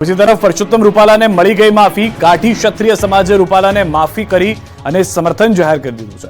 બીજી તરફ પરસોત્તમ રૂપાલાને મળી ગઈ માફી। કાઠી ક્ષત્રિય સમાજે રૂપાલાને માફી કરી અને સમર્થન જાહેર કરી દીધું છે।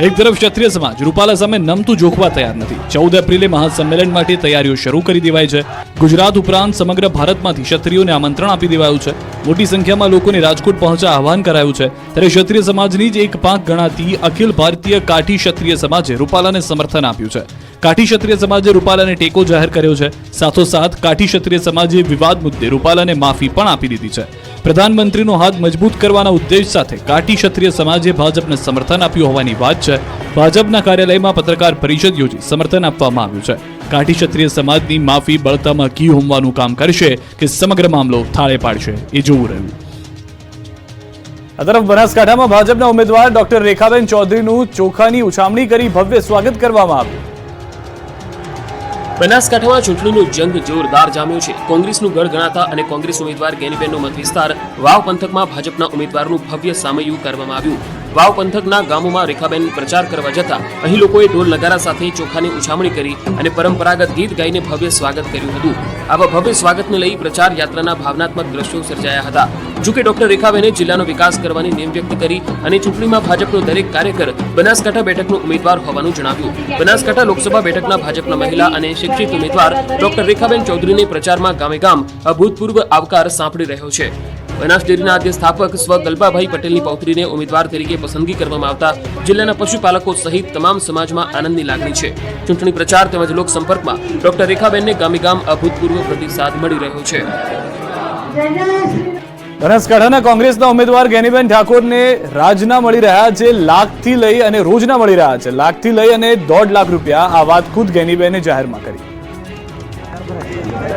એક તરફ ક્ષત્રિય સમાજ રૂપાલા સામે નમતું જોખવા તૈયાર નથી। 14 એપ્રિલે મહાસંમેલન માટે તૈયારીઓ શરૂ કરી દેવાઈ છે। ગુજરાત ઉપરાંત સમગ્ર ભારતમાંથી ક્ષત્રિયોને આમંત્રણ આપી દેવાયું છે। મોટી સંખ્યામાં લોકોને રાજકોટ પહોંચવા આહવાન કરાયું છે। ત્યારે ક્ષત્રિય સમાજની જ એક પાંખ ગણાતી અખિલ ભારતીય કાઠી ક્ષત્રિય સમાજે રૂપાલાને સમર્થન આપ્યું છે। કાઠી ક્ષત્રિય સમાજે રૂપાલાને ટેકો જાહેર કર્યો છે। સાથોસાથ કાઠી ક્ષત્રિય સમાજે વિવાદ મુદ્દે રૂપાલાને માફી પણ આપી દીધી છે। પ્રધાનમંત્રીનો હાથ મજબૂત કરવાના ઉદ્દેશ સાથે કાઠી ક્ષત્રિય સમાજે ભાજપને સમર્થન આપ્યું હોવાની વાત છે। ભાજપના કાર્યાલયમાં પત્રકાર પરિષદ યોજી સમર્થન આપવામાં આવ્યું છે। કાઠી ક્ષત્રિય સમાજની માફી બળતામાં ઘી હોમવાનું કામ કરશે કે સમગ્ર મામલો થાળે પાડશે એ જોવું રહ્યું। આ તરફ બનાસકાંઠામાં ભાજપના ઉમેદવાર ડોક્ટર રેખાબેન ચૌધરીનું ચોખાની ઉછામણી કરી ભવ્ય સ્વાગત કરવામાં આવ્યું। બનાસકાંઠામાં ચૂંટણીનો જંગ જોરદાર જામ્યો છે। કોંગ્રેસનું ગઢ ગણાતા અને કોંગ્રેસ ઉમેદવાર ગેનીબેનનો મત વિસ્તાર વાવ પંથકમાં ભાજપના ઉમેદવારનું ભવ્ય સામૈયું કરવામાં આવ્યું। વાવ પંથકના ગામોમાં રેખાબેન પ્રચાર કરવા જતા અહીં લોકોએ ઢોલ નગારા સાથે ચોખાની ઉછામણી કરી અને પરંપરાગત ગીત ગાઈને ભવ્ય સ્વાગત કર્યું હતું। આવા ભવ્ય સ્વાગતને લઈ પ્રચાર યાત્રાના ભાવનાત્મક દ્રશ્યો સર્જાયા હતા। જોકે ડોક્ટર રેખાબેને જિલ્લાનો વિકાસ કરવાની નેમ વ્યક્ત કરી અને ચૂંટણીમાં ભાજપનો દરેક કાર્યકર બનાસકાંઠા બેઠકનો ઉમેદવાર હોવાનું જણાવ્યું। બનાસકાંઠા લોકસભા બેઠકના ભાજપના મહિલા અને શિક્ષિત ઉમેદવાર ડોક્ટર રેખાબેન ચૌધરીને પ્રચારમાં ગામે ગામ અભૂતપૂર્વ આવકાર સાંપડી રહ્યો છે। બનાસ ડેરીના આદ્ય સ્થાપક સ્વ ગલબાભાઈ પટેલની પૌત્રીને ઉમેદવાર તરીકે પસંદગી કરવામાં આવતા જિલ્લાના પશુપાલકો સહિત તમામ સમાજમાં આનંદની લાગણી છે। ચૂંટણી પ્રચાર તેમજ લોકસંપર્કમાં ડોક્ટર રેખાબેનને ગામે ગામ અભૂતપૂર્વ પ્રતિસાદ મળી રહ્યો છે। બનાસકાંઠાના કોંગ્રેસના ઉમેદવાર ગેનીબેન ઠાકોરને રાજના મળી રહ્યા છે। લાખથી લઈ અને રોજના મળી રહ્યા છે। લાખથી લઈ અને 1.5 લાખ રૂપિયા। આ વાત ખુદ ગેનીબેને જાહેરમાં કરી।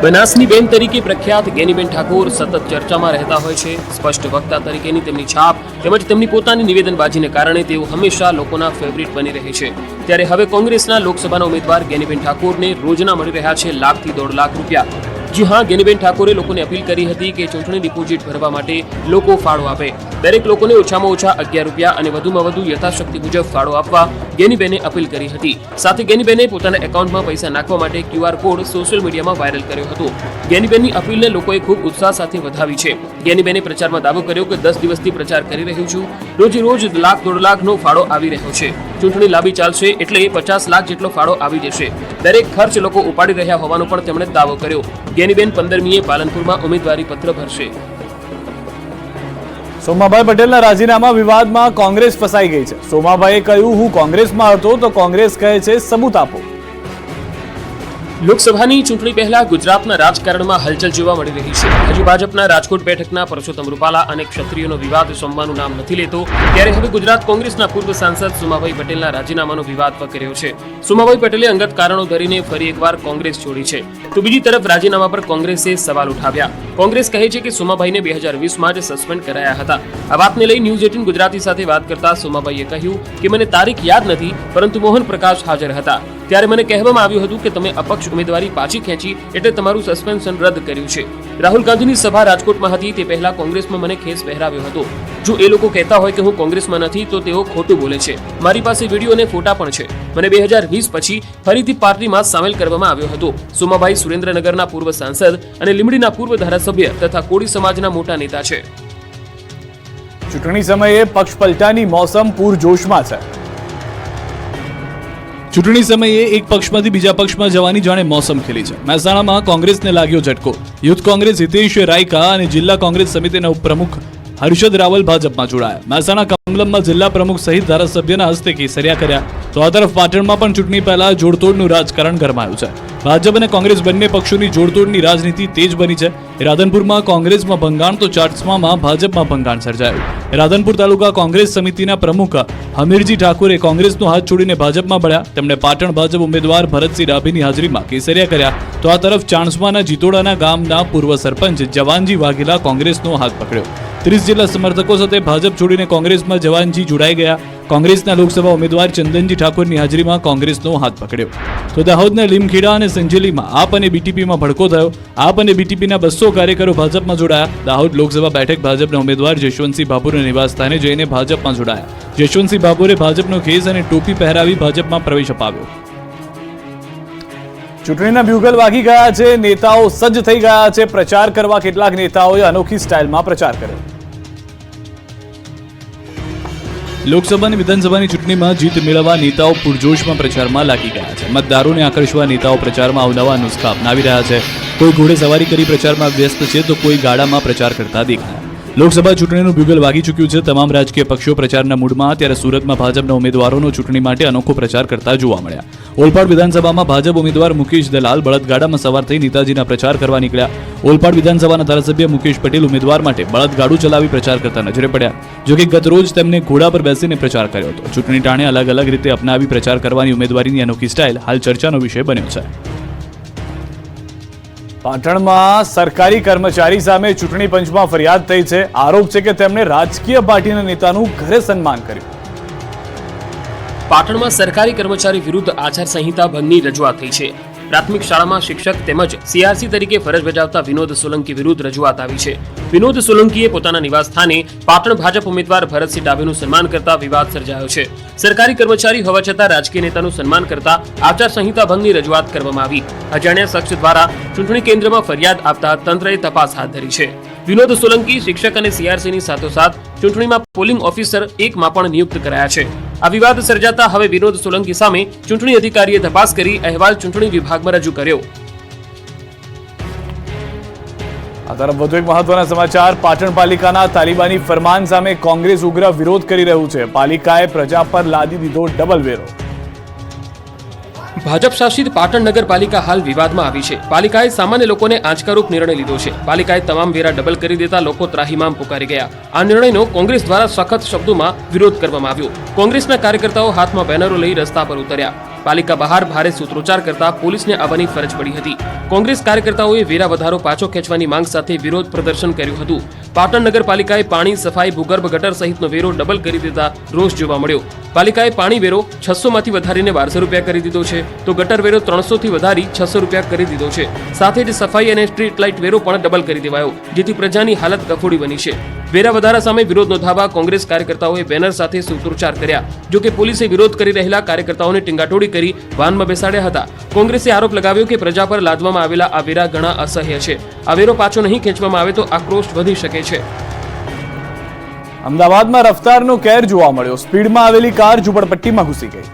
બનાસની બેન તરીકે પ્રખ્યાત ગેનીબેન ઠાકોર સતત ચર્ચામાં રહેતા હોય છે। સ્પષ્ટ વક્તા તરીકેની તેમની છાપ તેમજ તેમની પોતાની નિવેદનબાજીને કારણે તેઓ હંમેશા લોકોના ફેવરિટ બની રહે છે। ત્યારે હવે કોંગ્રેસના લોકસભાના ઉમેદવાર ગેનીબેન ઠાકોરને રોજના મળી રહ્યા છે લાખથી 1.5 લાખ રૂપિયા। જી હા, ગેનીબેન ઠાકોરે લોકોને અપીલ કરી હતી કે ચૂંટણી ડિપોઝિટ ભરવા માટે લોકો ફાળો આપે। દરેક લોકોને ઓછામાં ઓછા 11 રૂપિયા અને વધુમાં વધુ યથાશક્તિ મુજબ ફાળો આપવા ગેનીબેને અપીલ કરી હતી। સાથે ગેનીબેને પોતાના એકાઉન્ટમાં પૈસા નાખવા માટે QR કોડ સોશિયલ મીડિયામાં વાયરલ કર્યો હતો। ગેનીબેનની અપીલને લોકોએ ખૂબ ઉત્સાહ સાથે વધાવી છે। ગેનીબેને પ્રચારમાં દાવો કર્યો કે 10 દિવસથી પ્રચાર કરી રહ્યું છું। રોજે રોજ 1 લાખ 1.5 લાખનો ફાળો આવી રહ્યો છે। ચૂંટણી લાંબી ચાલશે એટલે 50 લાખ જેટલો ફાળો આવી જશે। દરેક ખર્ચ લોકો ઉપાડી રહ્યા હોવાનો પણ તેમણે દાવો કર્યો। ગેનીબેન 15મીએ પાલનપુરમાં ઉમેદવારી પત્ર ભરશે। સોમાભાઈ પટેલના રાજીનામા વિવાદમાં કોંગ્રેસ ફસાઈ ગઈ છે। સોમાભાઈએ કહ્યું, હું કોંગ્રેસમાં હતો તો કોંગ્રેસ કહે છે સબૂત આપો। લોકસભાની ચૂંટણી પહેલા ગુજરાતના રાજકારણમાં હલચલ જોવા મળી રહી છે। હજુ ભાજપના રાજકોટ બેઠકના પરસોત્તમ રૂપાલા અને ક્ષત્રિયોનો વિવાદ શમવાનું નામ નથી લેતો। ત્યારે હવે ગુજરાત કોંગ્રેસના પૂર્વ સાંસદ સોમાભાઈ પટેલના રાજીનામાનો વિવાદ વકર્યો છે। સોમાભાઈ પટેલે અંગત કારણો ધરીને ફરી એકવાર કોંગ્રેસ છોડી છે, તો બીજી તરફ રાજીનામા પર કોંગ્રેસે સવાલ ઉઠાવ્યા। કોંગ્રેસ કહે છે કે સોમાભાઈને 2020માં જ સસ્પેન્ડ કરાયા હતા। આ વાતને લઈ ન્યૂઝ 18 ગુજરાતી સાથે વાત કરતા સોમાભાઈએ કહ્યું કે મને તારીખ યાદ નથી, પરંતુ મોહન પ્રકાશ હાજર હતા। ત્યારે મને કહેવામાં આવ્યું હતું કે તમે અપક્ષ ઉમેદવારી પાછી ખેંચી એટલે તમારું સસ્પેન્શન રદ કર્યું છે। રાહુલ ગાંધીની સભા રાજકોટમાં હતી તે પહેલા કોંગ્રેસમાં મને ખેસ પહેરાવ્યો હતો। જો એ લોકો કહેતા હોય કે હું કોંગ્રેસમાં નથી તો તેઓ ખોટું બોલે છે। મારી પાસે વિડીયો અને ફોટા પણ છે। મને 2020 પછી ફરીથી પાર્ટીમાં સામેલ કરવામાં આવ્યો હતો। સોમાભાઈ સુરેન્દ્રનગરના પૂર્વ સાંસદ અને લીંબડીના પૂર્વ ધારાસભ્ય તથા કોળી સમાજના મોટા નેતા છે। ચૂંટણી સમયે પક્ષ પલટાની મોસમ પૂરજોશમાં છે। ચૂંટણી સમયે એક પક્ષમાંથી બીજા પક્ષમાં જવાની જાણે મોસમ ખીલી છે। મહેસાણામાં કોંગ્રેસને લાગ્યો ઝટકો। યુથ કોંગ્રેસ હિતેશ રાયકા અને જિલ્લા કોંગ્રેસ સમિતિના ઉપપ્રમુખ હર્ષદ રાવલ ભાજપમાં જોડાયા। મહેસાણા કમલમમાં જિલ્લા પ્રમુખ સહિત ધારાસભ્યના હસ્તે કેસરિયા કર્યા। તો આ તરફ પાટણમાં પણ ચૂંટણી પહેલા જોડતોડનું રાજકારણ ગરમાયું છે। ભાજપ અને કોંગ્રેસ બંને પક્ષોની જોડતોડની રાજનીતિ તેજ બની છે। રાધનપુરમાં કોંગ્રેસમાં ભંગાણ તો ચાટસ્મામાં ભાજપમાં ભંગાણ સર્જાયું। રાધનપુર તાલુકા કોંગ્રેસ સમિતિના પ્રમુખ હમીરજી ઠાકોરે કોંગ્રેસનો હાથ છોડીને ભાજપમાં મળ્યા। તેમણે પાટણ ભાજપ ઉમેદવાર ભરતસિંહ ડાભીની હાજરીમાં કેસરિયા કર્યા। તો આ તરફ ચાણસ્માના જીતોડાના ગામના પૂર્વ સરપંચ જવાનજી વાઘેલા કોંગ્રેસનો હાથ પકડ્યો। 30 જેટલા સમર્થકો સાથે ભાજપ છોડીને કોંગ્રેસમાં જવાનજી જોડાઈ ગયા। કોંગ્રેસના લોકસભા ઉમેદવાર ચંદનજી ઠાકોરની હાજરીમાં કોંગ્રેસનો હાથ પકડ્યો। તો દાહોદના લીમખેડા અને સંજેલીમાં આપ અને બીટીપીમાં ભડકો થયો। આપ અને બીટીપીના 200 કાર્યકરો ભાજપમાં જોડાયા। દાહોદ લોકસભા બેઠક ભાજપના ઉમેદવાર જશવંતસિંહ ભાભોરના નિવાસસ્થાને જઈને ભાજપમાં જોડાયા। જશવંતસિંહ ભાભોરે ભાજપનો ખેસ અને ટોપી પહેરાવી ભાજપમાં પ્રવેશ અપાવ્યો। ચૂંટણીના બ્યુગલ વાગી ગયા છે, નેતાઓ સજ્જ થઈ ગયા છે પ્રચાર કરવા. કેટલાક નેતાઓએ અનોખી સ્ટાઇલમાં પ્રચાર કર્યો. લોકસભા અને વિધાનસભાની ચૂંટણીમાં જીત મેળવવા નેતાઓ પૂરજોશમાં પ્રચારમાં લાગી ગયા છે. મતદારોને આકર્ષવા નેતાઓ પ્રચારમાં અવનવા નુસ્ખા અપનાવી રહ્યા છે. કોઈ ઘોડે સવારી કરી પ્રચારમાં વ્યસ્ત છે તો કોઈ ગાડામાં પ્રચાર કરતા દેખાયા. લોકસભા ચૂંટણીનું બ્યુગલ વાગી ચૂક્યું છે. તમામ રાજકીય પક્ષો પ્રચારના મૂડમાં. ત્યારે સુરતમાં ભાજપના ઉમેદવારોનો ચૂંટણી માટે અનોખો પ્રચાર કરતા જોવા મળ્યા. ઓલપાડ વિધાનસભામાં ભાજપ ઉમેદવાર મુકેશ દલાલ બળદગાડામાં સવાર થઈ નેતાજીના પ્રચાર કરવા નીકળ્યા. ઓલપાડ વિધાનસભાના ધારાસભ્ય મુકેશ પટેલ ઉમેદવાર માટે બળદગાડું ચલાવી પ્રચાર કરતા નજરે પડ્યા. જોકે ગતરોજ તેમને ઘોડા પર બેસીને પ્રચાર કર્યો હતો. ચૂંટણી ટાણે અલગ અલગ રીતે અપનાવી પ્રચાર કરવાની ઉમેદવારીની અનોખી સ્ટાઇલ હાલ ચર્ચાનો વિષય બન્યો છે. પાટણમાં સરકારી કર્મચારી સામે ચૂંટણી પંચમાં ફરિયાદ થઈ છે. આરોપ છે કે તેમણે રાજકીય પાર્ટીના નેતાનું ઘરે સન્માન કર્યું. પાટણમાં સરકારી કર્મચારી વિરુદ્ધ આચારસંહિતા ભંગની રજૂઆત થઈ છે. પ્રાથમિક શાળામાં શિક્ષક તેમજ સીઆરસી તરીકે ફરજ બજાવતા વિનોદ સોલંકી વિરુદ્ધ રજૂઆત આવી છે. વિનોદ સોલંકીએ પોતાના નિવાસ સ્થાને પાટણ ભાજપ ઉમેદવાર ભરતસિંહ ડાભીનું સન્માન કરતા વિવાદ સર્જાયો છે. સરકારી કર્મચારી હોવા છતાં રાજકીય નેતાનું સન્માન કરતા આચારસંહિતા ભંગની રજૂઆત કરવામાં આવી. અજાણ્યા શખ્સ દ્વારા ચૂંટણી કેન્દ્રમાં ફરિયાદ આપતા તંત્રએ તપાસ હાથ ધરી છે. વિનોદ સોલંકી શિક્ષક અને સીઆરસીની સાથોસાથ ચૂંટણીમાં પોલિંગ ઓફિસર 1માં પણ નિયુક્ત કરાયા છે. આ વિવાદ સર્જાતા હવે વિનોદ સોલંકી સામે ચૂંટણી અધિકારીએ તપાસ કરી અહેવાલ ચૂંટણી વિભાગમાં રજૂ કર્યો. આ તરફ વધુ એક મહત્વના સમાચાર. પાટણ પાલિકાના તાલિબાની ફરમાન સામે કોંગ્રેસ ઉગ્ર વિરોધ કરી રહ્યું છે. પાલિકાએ પ્રજા પર લાદી દીધો ડબલ વેરો. ભાજપ શાસિત પાટણ નગરપાલિકા હાલ વિવાદમાં આવી છે. પાલિકાએ સામાન્ય લોકોને આંચકારૂપ નિર્ણય લીધો છે. પાલિકાએ તમામ વેરા ડબલ કરી દેતા લોકો ત્રાહિમામ પુકારી ગયા. આ નિર્ણયનો કોંગ્રેસ દ્વારા સખત શબ્દોમાં વિરોધ કરવામાં આવ્યો. કોંગ્રેસના કાર્યકર્તાઓ હાથમાં બેનરો લઈ રસ્તા પર ઉતર્યા. પાલિકા બહાર ભારે સૂત્રોચ્ચાર કરતા પોલીસને આવવાની ફરજ પડી હતી. કોંગ્રેસ કાર્યકર્તાઓએ વેરા વધારો પાછો ખેંચવાની માંગ સાથે વિરોધ પ્રદર્શન કર્યું હતું. પાટણ નગરપાલિકાએ પાણી, સફાઈ, ભૂગર્ભ ગટર સહિતનો વેરો ડબલ કરી દેતા રોષ જોવા મળ્યો. પાલિકાએ પાણી વેરો 600 માંથી વધારીને 1200 રૂપિયા કરી દીધો છે, તો ગટર વેરો 300 થી વધારી 600 રૂપિયા કરી દીધો છે. સાથે જ સફાઈ અને સ્ટ્રીટ લાઇટ વેરો પણ ડબલ કરી દેવાયો, જેથી પ્રજાની હાલત કફોડી બની છે. વેરા વધારા સામે વિરોધ નોંધાવવા કોંગ્રેસ કાર્યકર્તાઓએ બેનર સાથે સૂત્રોચ્ચાર કર્યા. જોકે પોલીસે વિરોધ કરી રહેલા કાર્યકર્તાઓને ટીંગાટોળી કરી વાનમાં બેસાડ્યા હતા. કોંગ્રેસે આરોપ લગાવ્યો કે પ્રજા પર લાદવામાં આવેલા આ વેરા ઘણા અસહ્ય છે. આ વેરો પાછો નહીં ખેંચવામાં આવે તો આક્રોશ વધી શકે છે. અમદાવાદમાં રફતારનો કેર જોવા મળ્યો. સ્પીડમાં આવેલી કાર ઝૂંપડપટ્ટીમાં ઘૂસી ગઈ.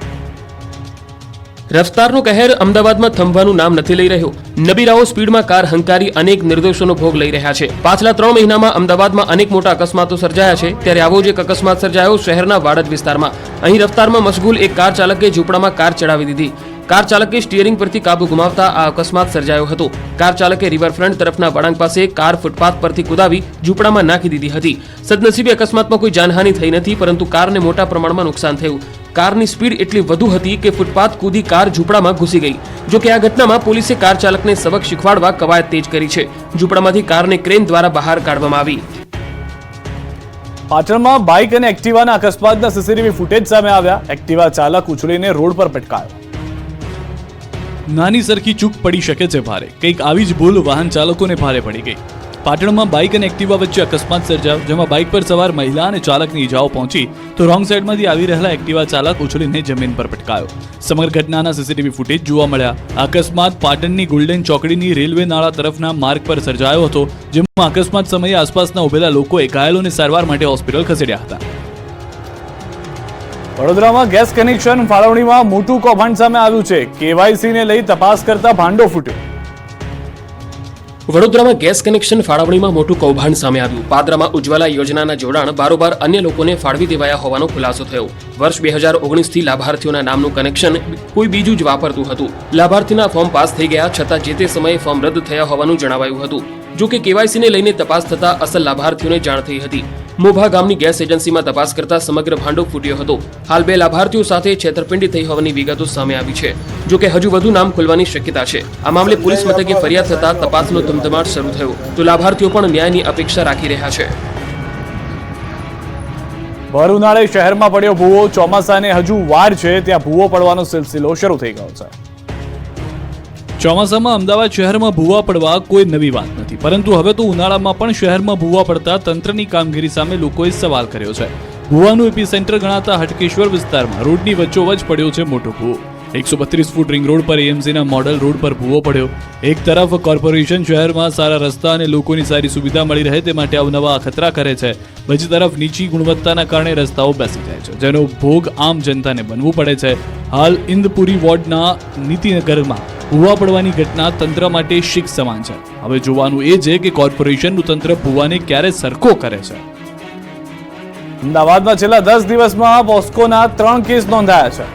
રફતારનો કહેર અમદાવાદમાં થંભવાનું નામ નથી લઈ રહ્યો. નબીરાઓ સ્પીડમાં કાર હંકારી અનેક નિર્દોષોનો ભોગ લઈ રહ્યા છે. પાછલા 3 મહિનામાં અમદાવાદમાં અનેક મોટા અકસ્માતો સર્જાયા છે. ત્યારે આવો જ એક અકસ્માત સર્જાયો શહેરના વાડજ વિસ્તારમાં. અહીં રફતારમાં મશગુલ એક કાર ચાલકે ઝૂંપડામાં કાર ચડાવી દીધી. કાર ચાલકે સ્ટીયરિંગ પરથી કાબુ ગુમાવતા આ અકસ્માત સર્જાયો હતો. કાર ચાલકે રિવરફ્રન્ટ તરફના વળાંક પાસે કાર ફૂટપાથ પરથી કુદાવી ઝૂંપડામાં નાખી દીધી હતી. સદનસીબે અકસ્માતમાં કોઈ જાનહાનિ થઈ નથી, પરંતુ કારને મોટા પ્રમાણમાં નુકસાન થયું. કારની સ્પીડ એટલી વધુ હતી કે ફૂટપાથ કૂદી કાર ઝૂંપડામાં ઘૂસી ગઈ. જો કે આ ઘટનામાં પોલીસે કાર ચાલકને સબક શીખવાડવા કવાયત તેજ કરી છે. ઝૂંપડામાંથી કારને ક્રેન દ્વારા બહાર કાઢવામાં આવી. પાટણમાં બાઇક અને એક્ટિવાના અકસ્માતના સીસીટીવી ફૂટેજ સામે આવ્યા. એક્ટિવા ચાલક ઉછળીને રોડ પર પટકાયો. નાની સરખી ચૂક પડી શકે છે ભારે. કંઈક આવી જ ભૂલ વાહન ચાલકોને ભારે પડી ગઈ. પાટણમાં બાઇક અને એક્ટિવા વચ્ચે અકસ્માત સર્જાયો, જેમાં બાઇક પર સવાર મહિલા અને ચાલકની ઈજાઓ પહોંચી તો રોંગ સાઈડમાંથી આવી રહેલા એક્ટિવા ચાલક ઉછળીને જમીન પર પટકાયો. સમગ્ર ઘટનાના સીસીટીવી ફૂટેજ જોવા મળ્યા. અકસ્માત પાટણની ગોલ્ડન ચોકડીની રેલવે નાળા તરફના માર્ગ પર સર્જાયો હતો, જેમાં અકસ્માત સમયે આસપાસના ઉભેલા લોકોએ ઘાયલોને સારવાર માટે હોસ્પિટલ ખસેડ્યા હતા. વડોદરામાં ગેસ કનેક્શન ફાળવણીમાં મોટું કૌભાંડ સામે આવ્યું છે. કેવાયસી ને લઈ તપાસ કરતા ભાંડો ફૂટ્યો. વડોદરામાં ગેસ કનેક્શન ફાળવણીમાં મોટું કૌભાંડ સામે આવ્યું. પાદરામાં ઉજ્જવલા યોજનાના જોડાણ બારોબાર અન્ય લોકોને ફાળવી દેવાયા હોવાનો ખુલાસો થયો. વર્ષ 2019 થી લાભાર્થીઓના નામનું કનેક્શન કોઈ બીજું જ વાપરતું હતું. લાભાર્થીના ફોર્મ પાસ થઈ ગયા છતાં જે તે સમયે ફોર્મ રદ થયા હોવાનું જણાવાયું હતું. જો કે કેવાયસીને લઈને તપાસ થતા અસલ લાભાર્થીઓને જાણ થઈ હતી. મોભા ગામની ગેસ એજન્સીમાં તપાસ કરતા સમગ્ર ભાંડો ફૂટ્યો હતો. હાલ 2 લાભાર્થીઓ સાથે છેતરપિંડી થઈ હોવાની વિગતો સામે આવી છે. જો કે હજુ વધુ નામ ખુલવાની શક્યતા છે. આ મામલે પોલીસ મથકે ફરિયાદ થતા તપાસનો ધમધમાટ શરૂ થયો, તો લાભાર્થીઓ પણ ન્યાયની અપેક્ષા રાખી રહ્યા છે. ભર ઉનાળે શહેરમાં પડ્યો ભૂવો. ચોમાસાને હજુ વાર છે, ત્યાં ભૂવો પડવાનો સિલસિલો શરૂ થઈ ગયો છે. ચોમાસામાં અમદાવાદ શહેરમાં ભૂવા પડવા કોઈ નવી વાત નથી, પરંતુ હવે તો ઉનાળામાં પણ શહેરમાં ભૂવા પડતા તંત્રની કામગીરી સામે લોકોએ સવાલ કર્યો છે. ભૂવાનું એપી સેન્ટર ગણાતા હટકેશ્વર વિસ્તારમાં રોડની વચ્ચોવચ પડ્યો છે મોટો ભૂવો. 132 ફૂટ રિંગ રોડ પર એએમસીના મોડલ રોડ પર ભૂવો પડ્યો. એક તરફ કોર્પોરેશન શહેરમાં સારા રસ્તા અને લોકોની સારી સુવિધા મળી રહે તે માટે અવનવા અખતરા કરે છે. બીજી તરફ નીચી ગુણવત્તાના કારણે રસ્તાઓ બેસી જાય છે, જેનો ભોગ આમ જનતાને બનવું પડે છે. હાલ ઇન્દપુરી વોર્ડના નીતિનગરમાં ભૂવા પડવાની ઘટના તંત્ર માટે શીખ સમાન છે. હવે જોવાનું એ છે કે કોર્પોરેશનનું તંત્ર ભૂવાને ક્યારે સરખો કરે છે. અમદાવાદમાં છેલ્લા 10 દિવસમાં પોસ્કોના 3 કેસ નોંધાયા છે.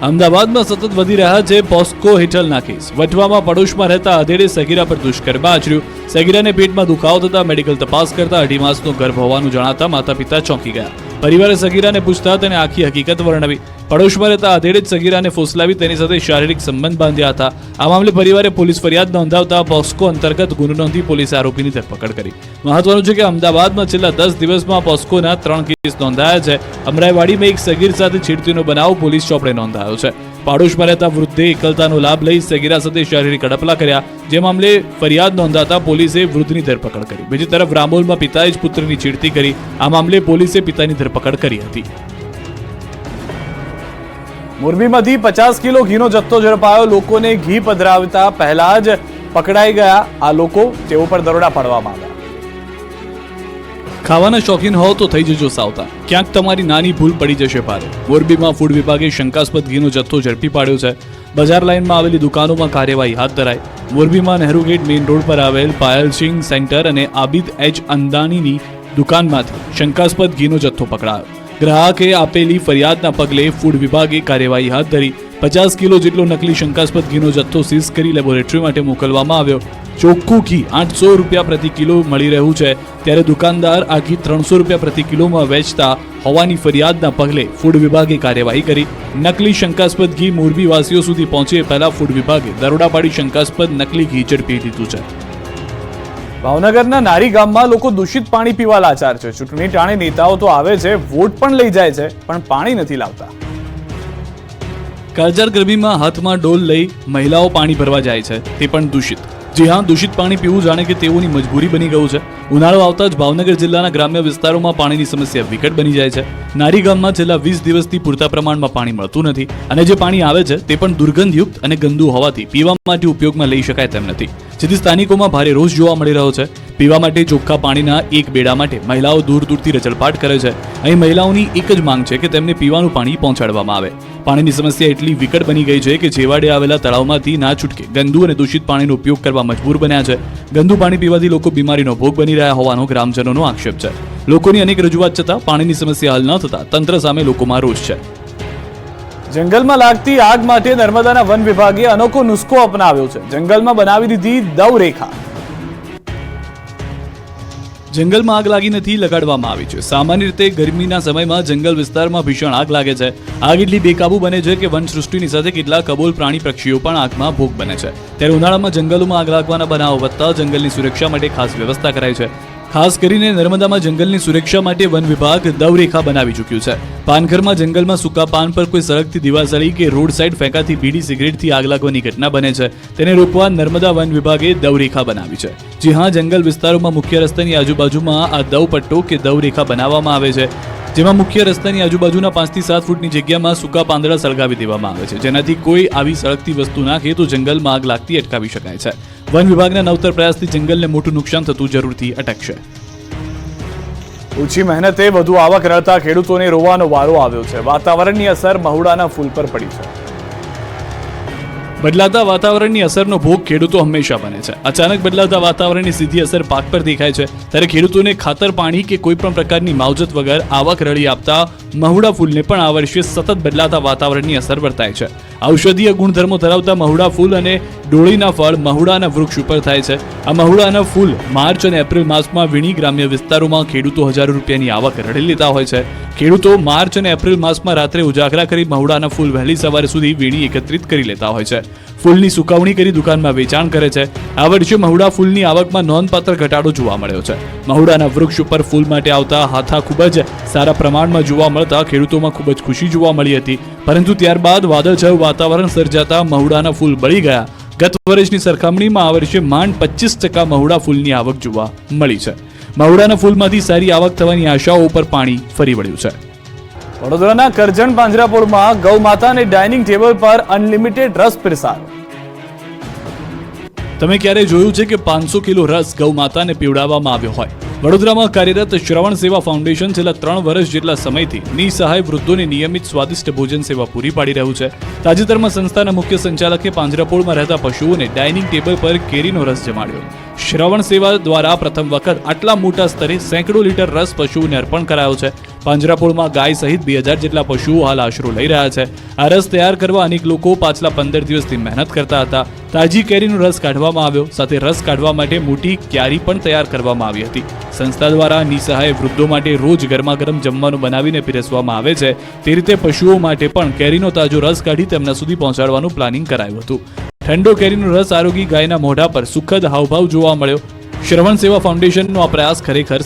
અમદાવાદમાં સતત વધી રહ્યા છે પોસ્કો હેઠળના કેસ. વટવામાં પડોશમાં રહેતા અધેડે સગીરા પર દુષ્કર્મ આચર્યું. સગીરાને પેટમાં દુખાવો થતા મેડિકલ તપાસ કરતા 2.5 માસનો ગર્ભ હોવાનું જણાતા માતા પિતા ચોંકી ગયા. પરિવારે સગીરાને પૂછતા તેને આખી હકીકત વર્ણવી. પડોશમાં રહેતા અધેડે જ સગીરાને ફોસલાવી તેની સાથે શારીરિક સંબંધ બાંધ્યા હતા. આ મામલે પરિવારે પોલીસ ફરિયાદ નોંધાવતા પોસ્કો અંતર્ગત ગુનો નોંધી પોલીસે આરોપીની ધરપકડ કરી. મહત્વનું છે કે અમદાવાદમાં છેલ્લા 10 દિવસમાં પોસ્કોના 3 કેસ નોંધાયા છે. અમરાઈવાડીમાં એક સગીર સાથે છેડતીનો બનાવ પોલીસ ચોપડે નોંધાયો છે. પાડોશમાં રહેતા વૃદ્ધે એકલતાનો લાભ લઈ સગીરા સાથે શારીરિક અડપલા કર્યા, જે મામલે ફરિયાદ નોંધાતા પોલીસે વૃદ્ધની ધરપકડ કરી. બીજી તરફ રામોલમાં પિતાએ જ પુત્રની છેડતી કરી. આ મામલે પોલીસે પિતાની ધરપકડ કરી હતી. મોરબીમાંથી 50 કિલો ઘીનો જથ્થો ઝડપાયો. લોકોને ઘી પધરાવતા પહેલા જ પકડાઈ ગયા આ લોકો. તેઓ પર દરોડા પાડવામાં આવ્યા. ખાવાના શોખીન હોવ તો થઈ જજો સાવધાન, ક્યાંક તમારી નાની ભૂલ પડી જશે ભારે. મોરબીમાં ફૂડ વિભાગે શંકાસ્પદ ઘીનો જથ્થો ઝડપી પાડ્યો છે. બજાર લાઇનમાં આવેલી દુકાનોમાં કાર્યવાહી હાથ ધરાઈ. મોરબીમાં નહેરુ ગેટ મેઇન રોડ પર આવેલ પાયલ સિંહ સેન્ટર અને આબિદ એચ અંદાણીની દુકાનમાંથી શંકાસ્પદ ઘીનો જથ્થો પકડાયો. ગ્રાહકે આપેલી ફરિયાદના પગલે ફૂડ વિભાગે કાર્યવાહી હાથ ધરી. 50 કિલો જેટલો નકલી શંકાસ્પદ ઘીનો જથ્થો સીઝ કરી લેબોરેટરી માટે મોકલવામાં આવ્યો. ચોખ્ખું ઘી 800 રૂપિયા પ્રતિ કિલો મળી રહ્યું છે, ત્યારે દુકાનદાર આ ઘી 300 રૂપિયા પ્રતિ કિલોમાં વેચતા હોવાની ફરિયાદના પગલે ફૂડ વિભાગે કાર્યવાહી કરી. નકલી શંકાસ્પદ ઘી મોરબી વાસીઓ સુધી પહોંચે પહેલા ફૂડ વિભાગે દરોડા પાડી શંકાસ્પદ નકલી ઘી ઝડપી લીધું છે. ભાવનગરના નારી ગામમાં લોકો દૂષિત પાણી પીવા લાચાર છે. ચૂંટણી ટાણે નેતાઓ તો આવે છે, વોટ પણ લઈ જાય છે, પણ પાણી નથી લાવતા. કાળઝાળ ગરમીમાં હાથમાં ડોલ લઈ મહિલાઓ પાણી ભરવા જાય છે, તે પણ દૂષિત. જી હા, દૂષિત પાણી પીવું જાણે કે તેઓની મજબૂરી બની ગયું છે. ઉનાળો આવતા જ ભાવનગર જિલ્લાના ગ્રામ્ય વિસ્તારોમાં પાણીની સમસ્યા વિકટ બની જાય છે. નારી ગામમાં છેલ્લા 20 દિવસથી પૂરતા પ્રમાણમાં પાણી મળતું નથી, અને જે પાણી આવે છે તે પણ દુર્ગંધયુક્ત અને ગંદુ હોવાથી પીવા માટે ઉપયોગમાં લઈ શકાય તેમ નથી, જેથી સ્થાનિકોમાં ભારે રોષ જોવા મળી રહ્યો છે. પીવા માટે ચોખ્ખા પાણીના એક બેડા માટે મહિલાઓ દૂર દૂરથી રચડપાટ કરે છે. અહીં મહિલાઓની એક જ માંગ છે કે તેમને પીવાનું પાણી પહોંચાડવામાં આવે. પાણીની સમસ્યા એટલી વિકટ બની ગઈ છે કે છેવાડે આવેલા તળાવમાંથી ના છૂટકે ગંદુ અને દૂષિત પાણીનો ઉપયોગ કરવા મજબૂર બન્યા છે. ગંદુ પાણી પીવાથી લોકો બીમારીનો ભોગ બની રહ્યા હોવાનો ગ્રામજનોનો આક્ષેપ છે. લોકોની અનેક રજૂઆત છતાં પાણીની સમસ્યા હલ ન થતા તંત્ર સામે લોકોમાં રોષ છે. જંગલમાં લાગતી આગ માટે નર્મદાના વન વિભાગે અનોખો નુસ્ખો અપનાવ્યો છે. જંગલમાં બનાવી દીધી દવ રેખા. જંગલમાં આગ લાગી નથી, લગાડવામાં આવી છે. સામાન્ય રીતે ગરમીના સમયમાં જંગલ વિસ્તારમાં ભીષણ આગ લાગે છે. આગ એટલી બેકાબુ બને છે કે વન સૃષ્ટિની સાથે કેટલાક કબોલ પ્રાણી પક્ષીઓ પણ આગમાં ભોગ બને છે. ત્યારે ઉનાળામાં જંગલોમાં આગ લાગવાના બનાવો વધતા જંગલની સુરક્ષા માટે ખાસ વ્યવસ્થા કરાઈ છે. ખાસ કરીને નર્મદામાં જંગલની સુરક્ષા માટે વન વિભાગ દવરેખા બનાવી ચૂક્યું છે. પાનખરમાં જંગલમાં સૂકા પાન પર કોઈ સળગતી દિવાસળી કે રોડ સાઈડ ફેંકાતી બીડી સિગરેટથી આગ લાગવાની ઘટના બને છે. તેને રોકવા નર્મદા વન વિભાગે દવરેખા બનાવી છે. જી હા, જંગલ વિસ્તારોમાં મુખ્ય રસ્તાની આજુબાજુમાં આ દવ પટ્ટો કે દવરેખા બનાવવામાં આવે છે, જેમાં મુખ્ય રસ્તાની આજુબાજુના 5 થી 7 ફૂટની જગ્યામાં સૂકા પાંદડા સળગાવી દેવામાં આવે છે, જેનાથી કોઈ આવી સળગતી વસ્તુ નાખે તો જંગલમાં આગ લાગતી અટકાવી શકાય છે. વન વિભાગના નવતર પ્રયાસથી જંગલને મોટું નુકસાન થતું જરૂરથી અટકશે. ઓછી મહેનતે વધુ આવક રળતા ખેડૂતોને રોવાનો વારો આવ્યો છે. વાતાવરણની અસર મહુડાના ફૂલ પર પડી છે. બદલાતા વાતાવરણની અસરનો ભોગ ખેડૂતો હંમેશા બને છે. અચાનક બદલાતા વાતાવરણની સીધી અસર પાક પર દેખાય છે, ત્યારે ખેડૂતોને ખાતર પાણી કે કોઈ પણ પ્રકારની માવજત વગર આવક રળી આપતા મહુડા ફૂલને પણ આ વર્ષે સતત બદલાતા વાતાવરણની અસર વર્તાય છે. ઔષધીય ગુણધર્મો ધરાવતા મહુડા ફૂલ અને ડોળીના ફળ મહુડાના વૃક્ષ ઉપર થાય છે. આ મહુડાના ફૂલ માર્ચ અને એપ્રિલ માસમાં વીણી ગ્રામ્ય વિસ્તારોમાં ખેડૂતો હજારો રૂપિયાની આવક રળી લેતા હોય છે. ખેડૂતો માર્ચ અને એપ્રિલ માસમાં રાત્રે ઉજાગરા કરી મહુડાના ફૂલ વહેલી સવારે સુધી વીણી એકત્રિત કરી લેતા હોય છે. ફૂલની સુકવણી કરી દુકાનમાં વેચાણ કરે છે. આ વર્ષે મહુડા ફૂલની આવકમાં નોંધપાત્ર ઘટાડો જોવા મળ્યો છે. મહુડાના વૃક્ષ ઉપર ફૂલ માટે આવતા હાથા ખૂબ જ સારા પ્રમાણમાં જોવા મળતા ખેડૂતોમાં ખૂબ જ ખુશી જોવા મળી હતી, પરંતુ ત્યારબાદ વાદળછાયું વાતાવરણ સર્જાતા મહુડાના ફૂલ બળી ગયા. ગત વર્ષની સરખામણીમાં આ વર્ષે માંડ 25% મહુડા ફૂલની આવક જોવા મળી છે. મહુડાના ફૂલમાંથી સારી આવક થવાની આશાઓ ઉપર પાણી ફરી વળ્યું છે. વડોદરાના કરજણ પાંજરાપોળમાં ગૌ માતાને ડાઇનિંગ ટેબલ પર અનલિમિટેડ રસ પીરસાયો. તમે ક્યારે જોયું છે કે 500 કિલો રસ ગૌ માતાને પીવડાવવામાં આવ્યો હોય? વડોદરામાં કાર્યરત શ્રવણ સેવા ફાઉન્ડેશન છેલ્લા 3 વર્ષ જેટલા સમયથી નિસહાય વૃદ્ધોને નિયમિત સ્વાદિષ્ટ ભોજન સેવા પૂરી પાડી રહ્યું છે. તાજેતરમાં સંસ્થાના મુખ્ય સંચાલકે પાંજરાપોળમાં રહેતા પશુઓને ડાઇનિંગ ટેબલ પર કેરીનો રસ જમાડ્યો. શ્રવણ સેવા દ્વારા પ્રથમ વખત આટલા મોટા સ્તરે સેંકડો લીટર રસ પશુઓને અર્પણ કરાયો છે. પાંજરાપોળમાં ગાય સહિત 2000 જેટલા પશુઓ હાલ આશરો લઈ રહ્યા છે. આ રસ તૈયાર કરવા અનેક લોકો પાછલા 15 દિવસથી મહેનત કરતા હતા. તાજી કેરીનો રસ કાઢવામાં આવ્યો, સાથે રસ કાઢવા માટે મોટી ક્યારી પણ તૈયાર કરવામાં આવી હતી. સંસ્થા દ્વારા નિસહાય વૃદ્ધો માટે રોજ ગરમા ગરમ જમવાનું બનાવીને પીરસવામાં આવે છે. તે રીતે પશુઓ માટે પણ કેરીનો તાજો રસ કાઢી તેમના સુધી પહોંચાડવાનું પ્લાનિંગ કરાયું હતું. ઠંડો કેરીનો રસ આરોગી ગાયના મોઢા પર સુખદ હાવભાવ જોવા મળ્યો. શ્રવણ સેવા ફાઉન્ડેશનનો આ પ્રયાસ ખરેખર